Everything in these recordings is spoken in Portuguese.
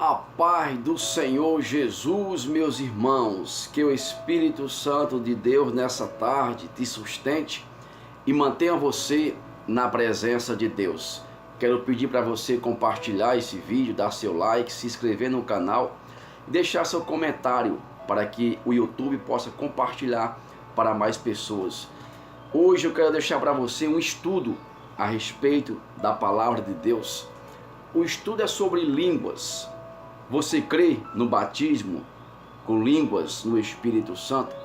A paz do Senhor Jesus, meus irmãos, que o Espírito Santo de Deus nessa tarde te sustente e mantenha você na presença de Deus. Quero pedir para você compartilhar esse vídeo, dar seu like, se inscrever no canal e deixar seu comentário para que o YouTube possa compartilhar para mais pessoas. Hoje eu quero deixar para você um estudo a respeito da palavra de Deus. O estudo é sobre línguas. Você crê no batismo com línguas no Espírito Santo?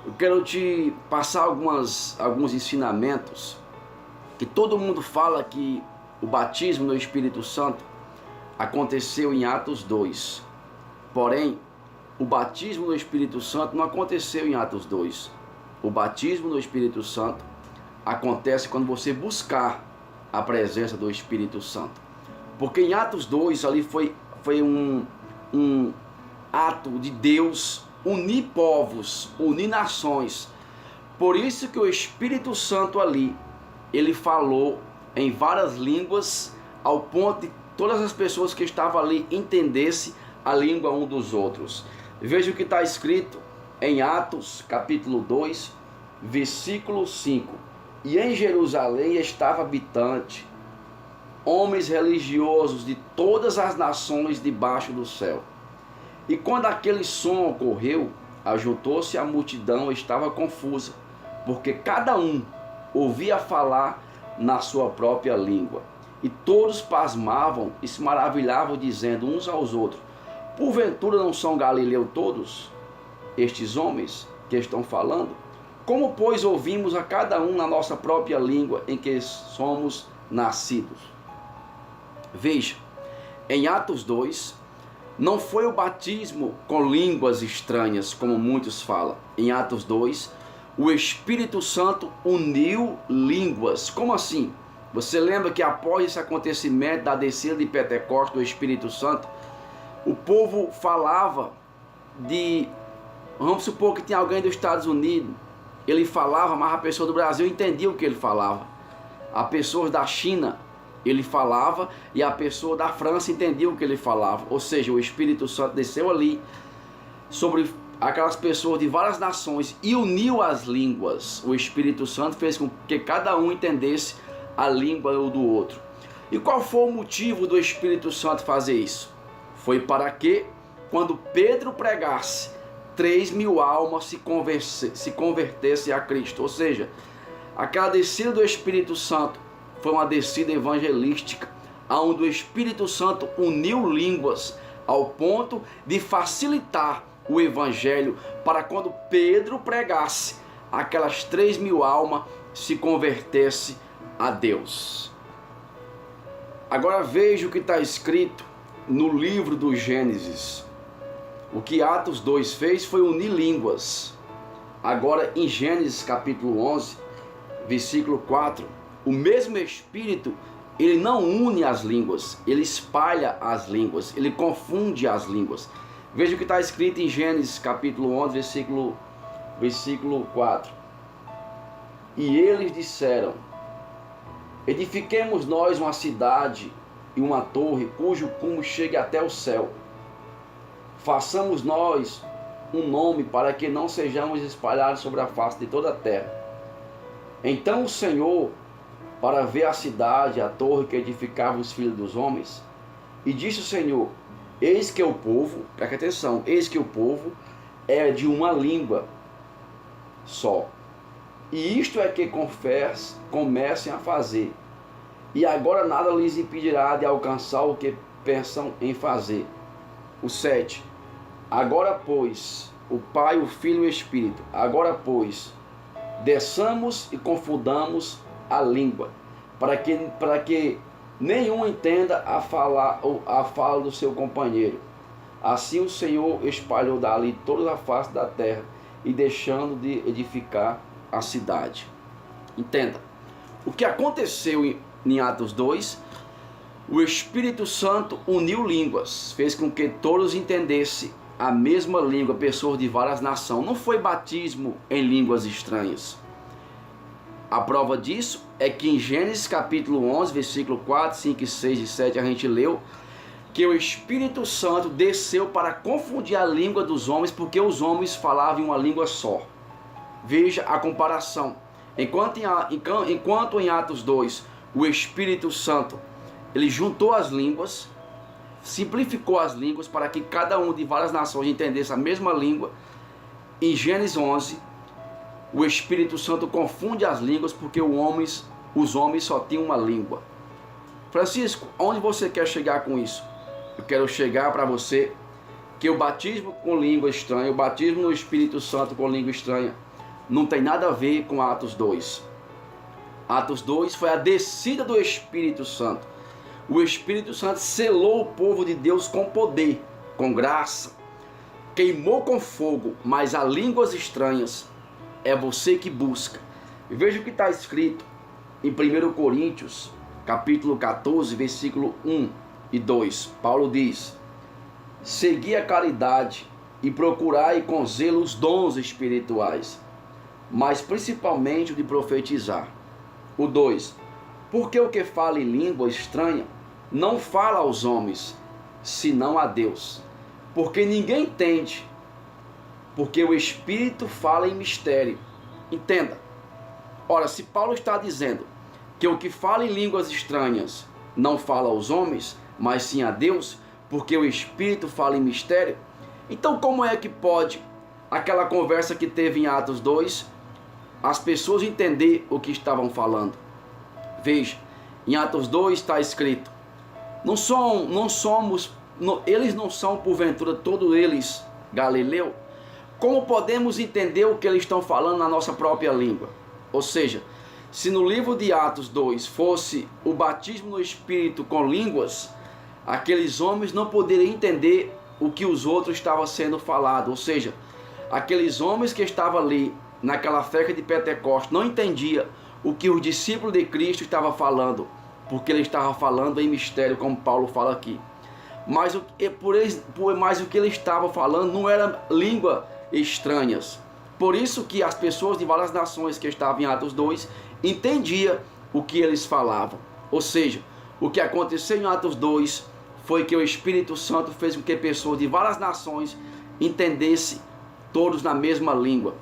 Eu quero te passar alguns ensinamentos que todo mundo fala que o batismo no Espírito Santo aconteceu em Atos 2. Porém, o batismo no Espírito Santo não aconteceu em Atos 2. O batismo no Espírito Santo acontece quando você buscar a presença do Espírito Santo. Porque em Atos 2 ali foi um ato de Deus unir povos, unir nações. Por isso que o Espírito Santo ali, ele falou em várias línguas, ao ponto de todas as pessoas que estavam ali entendessem a língua um dos outros. Veja o que está escrito em Atos capítulo 2, versículo 5. E em Jerusalém estava habitante, homens religiosos de todas as nações debaixo do céu. E quando aquele som ocorreu, ajuntou-se a multidão, estava confusa, porque cada um ouvia falar na sua própria língua. E todos pasmavam e se maravilhavam, dizendo uns aos outros: porventura não são galileus todos estes homens que estão falando? Como, pois, ouvimos a cada um na nossa própria língua em que somos nascidos? Veja, em Atos 2, não foi o batismo com línguas estranhas, como muitos falam. Em Atos 2, o Espírito Santo uniu línguas. Como assim? Você lembra que após esse acontecimento da descida de Pentecostes do Espírito Santo, o povo falava vamos supor que tinha alguém dos Estados Unidos, ele falava, mas a pessoa do Brasil entendia o que ele falava. A pessoa da China, ele falava, e a pessoa da França entendia o que ele falava. Ou seja, o Espírito Santo desceu ali sobre aquelas pessoas de várias nações e uniu as línguas. O Espírito Santo fez com que cada um entendesse a língua do outro. E qual foi o motivo do Espírito Santo fazer isso? Foi para que, quando Pedro pregasse, 3.000 almas se convertessem a Cristo. Ou seja, aquela descida do Espírito Santo foi uma descida evangelística, onde o Espírito Santo uniu línguas ao ponto de facilitar o evangelho para quando Pedro pregasse, aquelas 3.000 almas se convertessem a Deus. Agora veja o que está escrito no livro do Gênesis. O que Atos 2 fez foi unir línguas. Agora em Gênesis capítulo 11, versículo 4, o mesmo Espírito, ele não une as línguas, ele espalha as línguas, ele confunde as línguas. Veja o que está escrito em Gênesis capítulo 11, versículo 4. E eles disseram: edifiquemos nós uma cidade e uma torre, cujo cume chegue até o céu. Façamos nós um nome, para que não sejamos espalhados sobre a face de toda a terra. Então o Senhor, para ver a cidade, a torre que edificava os filhos dos homens, e disse o Senhor: eis que o povo, preste atenção, eis que o povo é de uma língua só, e isto é que comecem a fazer, e agora nada lhes impedirá de alcançar o que pensam em fazer. O 7. Agora, pois, o Pai, o Filho e o Espírito, agora, pois, desçamos e confundamos a língua, para que nenhum entenda a fala do seu companheiro. Assim o Senhor espalhou dali toda a face da terra, e deixando de edificar a cidade. Entenda, o que aconteceu em Atos 2, o Espírito Santo uniu línguas, fez com que todos entendessem a mesma língua, pessoas de várias nações. Não foi batismo em línguas estranhas. A prova disso é que em Gênesis capítulo 11, versículo 4, 5, 6 e 7 a gente leu que o Espírito Santo desceu para confundir a língua dos homens, porque os homens falavam uma língua só. Veja a comparação. Enquanto em Atos 2, o Espírito Santo, ele juntou as línguas, simplificou as línguas para que cada um de várias nações entendesse a mesma língua. Em Gênesis 11, o Espírito Santo confunde as línguas porque os homens só tinham uma língua. Francisco, onde você quer chegar com isso? Eu quero chegar para você que o batismo com língua estranha, o batismo no Espírito Santo com língua estranha, não tem nada a ver com Atos 2. Atos 2 foi a descida do Espírito Santo. O Espírito Santo selou o povo de Deus com poder, com graça, queimou com fogo, mas a línguas estranhas é você que busca. Veja o que está escrito em 1 Coríntios, capítulo 14, versículo 1 e 2. Paulo diz: segui a caridade e procurai com zelo os dons espirituais, mas principalmente o de profetizar. O 2. Porque o que fala em língua estranha não fala aos homens, senão a Deus. Porque ninguém entende, porque o Espírito fala em mistério. Entenda. Ora, se Paulo está dizendo que o que fala em línguas estranhas não fala aos homens, mas sim a Deus, porque o Espírito fala em mistério, então como é que pode aquela conversa que teve em Atos 2, as pessoas entender o que estavam falando? Veja, em Atos 2 está escrito: eles não são porventura todos eles Galileu? Como podemos entender o que eles estão falando na nossa própria língua? Ou seja, se no livro de Atos 2 fosse o batismo no Espírito com línguas, aqueles homens não poderiam entender o que os outros estavam sendo falado. Ou seja, aqueles homens que estavam ali naquela festa de Pentecostes não entendiam o que os discípulos de Cristo estavam falando, porque ele estava falando em mistério, como Paulo fala aqui. Mas o que ele estava falando não era língua estranhas. Por isso que as pessoas de várias nações que estavam em Atos 2 entendiam o que eles falavam. Ou seja, o que aconteceu em Atos 2 foi que o Espírito Santo fez com que pessoas de várias nações entendessem todos na mesma língua.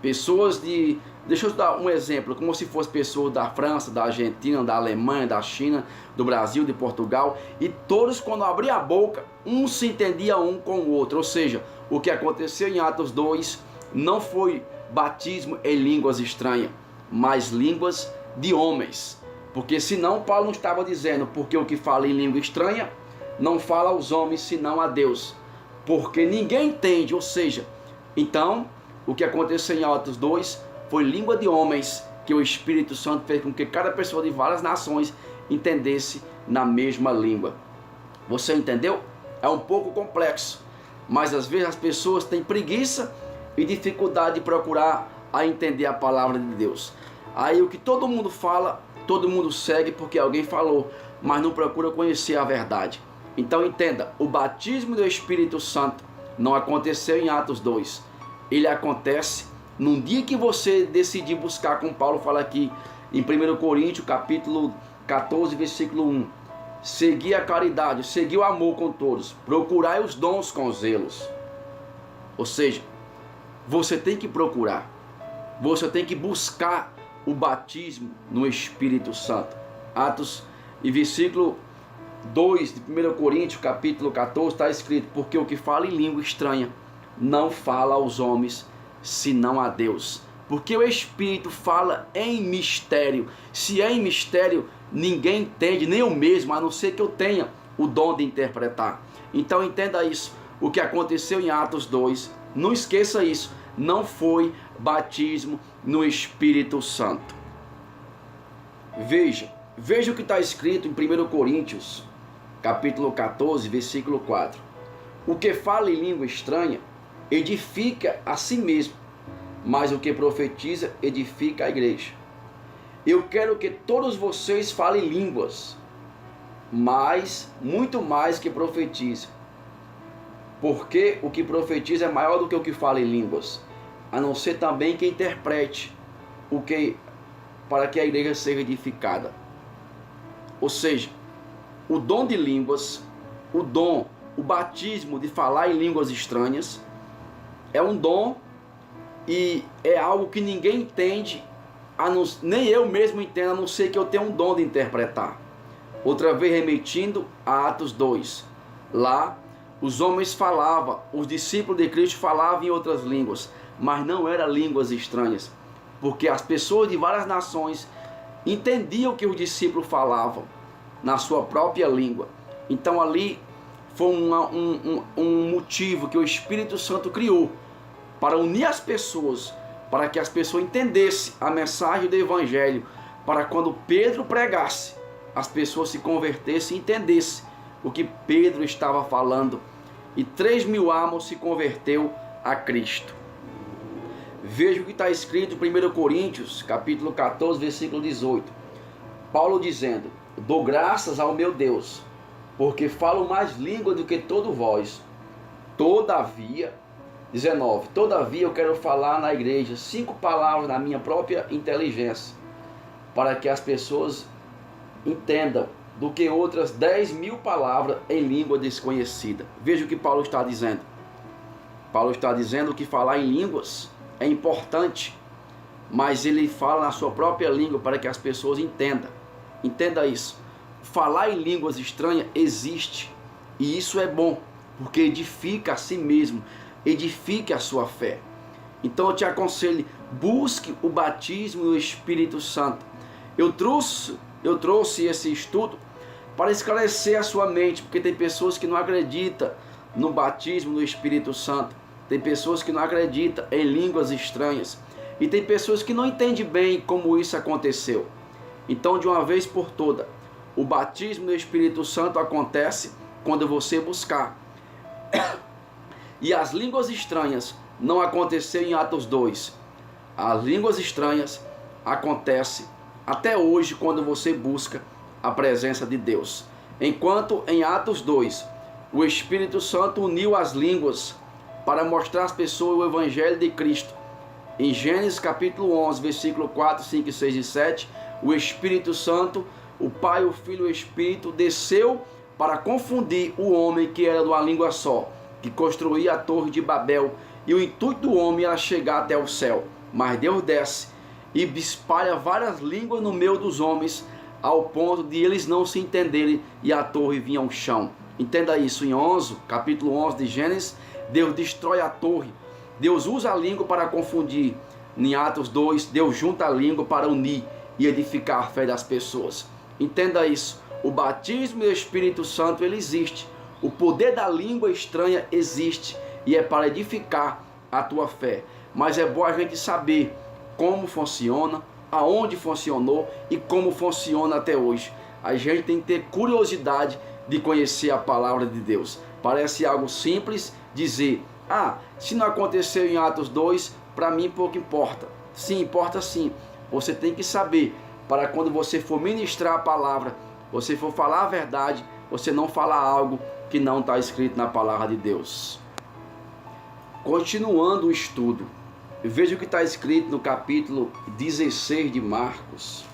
Pessoas de... Deixa eu dar um exemplo, como se fossem pessoas da França, da Argentina, da Alemanha, da China, do Brasil, de Portugal, e todos, quando abriam a boca, um se entendia um com o outro. Ou seja, o que aconteceu em Atos 2 não foi batismo em línguas estranhas, mas línguas de homens. Porque senão Paulo não estava dizendo, porque o que fala em língua estranha não fala aos homens, senão a Deus. Porque ninguém entende, ou seja, então, o que aconteceu em Atos 2 foi língua de homens, que o Espírito Santo fez com que cada pessoa de várias nações entendesse na mesma língua. Você entendeu? É um pouco complexo, mas às vezes as pessoas têm preguiça e dificuldade de procurar a entender a palavra de Deus. Aí o que todo mundo fala, todo mundo segue porque alguém falou, mas não procura conhecer a verdade. Então entenda, o batismo do Espírito Santo não aconteceu em Atos 2. Ele acontece num dia que você decidir buscar, como Paulo fala aqui em 1 Coríntios, capítulo 14, versículo 1. Segui a caridade, segui o amor com todos, procurai os dons com zelos. Ou seja, você tem que procurar, você tem que buscar o batismo no Espírito Santo. Atos e versículo 2 de 1 Coríntios, capítulo 14, está escrito: porque o que fala em língua estranha não fala aos homens, senão a Deus. Porque o Espírito fala em mistério. Se é em mistério, ninguém entende, nem eu mesmo, a não ser que eu tenha o dom de interpretar. Então entenda isso. O que aconteceu em Atos 2, não esqueça isso, não foi batismo no Espírito Santo. Veja o que está escrito em 1 Coríntios, capítulo 14, versículo 4. O que fala em língua estranha edifica a si mesmo, mas o que profetiza edifica a igreja. Eu quero que todos vocês falem línguas, mas muito mais que profetizem, porque o que profetiza é maior do que o que fala em línguas, a não ser também que interprete o que, para que a igreja seja edificada. Ou seja, o dom de línguas o dom, o batismo de falar em línguas estranhas. É um dom e é algo que ninguém entende, nem eu mesmo entendo, a não ser que eu tenha um dom de interpretar. Outra vez remetindo a Atos 2. Lá os homens falavam, os discípulos de Cristo falavam em outras línguas, mas não eram línguas estranhas, porque as pessoas de várias nações entendiam o que os discípulos falavam na sua própria língua. Então ali foi um motivo que o Espírito Santo criou para unir as pessoas, para que as pessoas entendessem a mensagem do Evangelho, para quando Pedro pregasse, as pessoas se convertessem e entendessem o que Pedro estava falando. E 3.000 almas se converteu a Cristo. Veja o que está escrito em 1 Coríntios, capítulo 14, versículo 18. Paulo dizendo: dou graças ao meu Deus, porque falo mais língua do que todos vós. Todavia, 19, todavia eu quero falar na igreja 5 palavras na minha própria inteligência, para que as pessoas entendam, do que outras 10.000 palavras em língua desconhecida. Veja o que Paulo está dizendo. Paulo está dizendo que falar em línguas é importante, mas ele fala na sua própria língua para que as pessoas entendam. Entenda isso. Falar em línguas estranhas existe, e isso é bom, porque edifica a si mesmo, edifique a sua fé. Então eu te aconselho, busque o batismo do Espírito Santo. Eu trouxe esse estudo para esclarecer a sua mente, porque tem pessoas que não acreditam no batismo do Espírito Santo, tem pessoas que não acreditam em línguas estranhas, e tem pessoas que não entendem bem como isso aconteceu. Então, de uma vez por toda, o batismo do Espírito Santo acontece quando você buscar. E as línguas estranhas não aconteceram em Atos 2. As línguas estranhas acontecem até hoje quando você busca a presença de Deus. Enquanto em Atos 2, o Espírito Santo uniu as línguas para mostrar às pessoas o Evangelho de Cristo. Em Gênesis capítulo 11, versículo 4, 5, 6 e 7, o Espírito Santo, o Pai, o Filho e o Espírito desceu para confundir o homem que era de uma língua só, que construía a torre de Babel, e o intuito do homem era chegar até o céu. Mas Deus desce e espalha várias línguas no meio dos homens, ao ponto de eles não se entenderem e a torre vinha ao chão. Entenda isso, em capítulo 11 de Gênesis, Deus destrói a torre. Deus usa a língua para confundir. Em Atos 2, Deus junta a língua para unir e edificar a fé das pessoas. Entenda isso, o batismo do Espírito Santo ele existe. O poder da língua estranha existe e é para edificar a tua fé. Mas é bom a gente saber como funciona, aonde funcionou e como funciona até hoje. A gente tem que ter curiosidade de conhecer a palavra de Deus. Parece algo simples dizer: se não aconteceu em Atos 2, para mim pouco importa. Sim, importa sim. Você tem que saber, para quando você for ministrar a palavra, você for falar a verdade, você não falar algo que não está escrito na palavra de Deus. Continuando o estudo, veja o que está escrito no capítulo 16 de Marcos,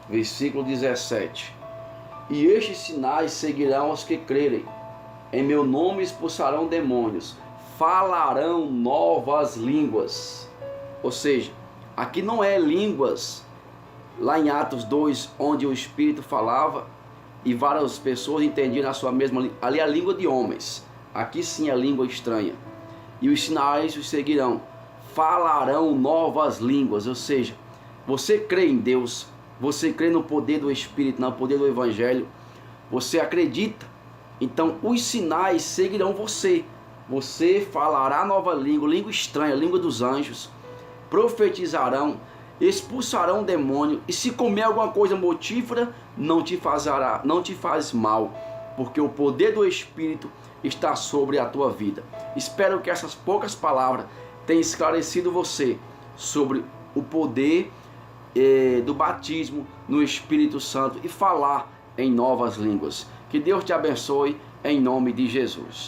versículo 17. E estes sinais seguirão os que crerem. Em meu nome expulsarão demônios, falarão novas línguas. Ou seja, aqui não é línguas, lá em Atos 2, onde o Espírito falava e várias pessoas entendiam a sua mesma língua. Ali é a língua de homens, aqui sim é a língua estranha. E os sinais os seguirão, falarão novas línguas. Ou seja, você crê em Deus, você crê no poder do Espírito, no poder do Evangelho, você acredita, então os sinais seguirão você. Você falará nova língua, língua estranha, língua dos anjos, profetizarão, expulsarão demônio, e se comer alguma coisa mortífera, não te faz mal, porque o poder do Espírito está sobre a tua vida. Espero que essas poucas palavras tenham esclarecido você sobre o poder do batismo no Espírito Santo e falar em novas línguas. Que Deus te abençoe em nome de Jesus.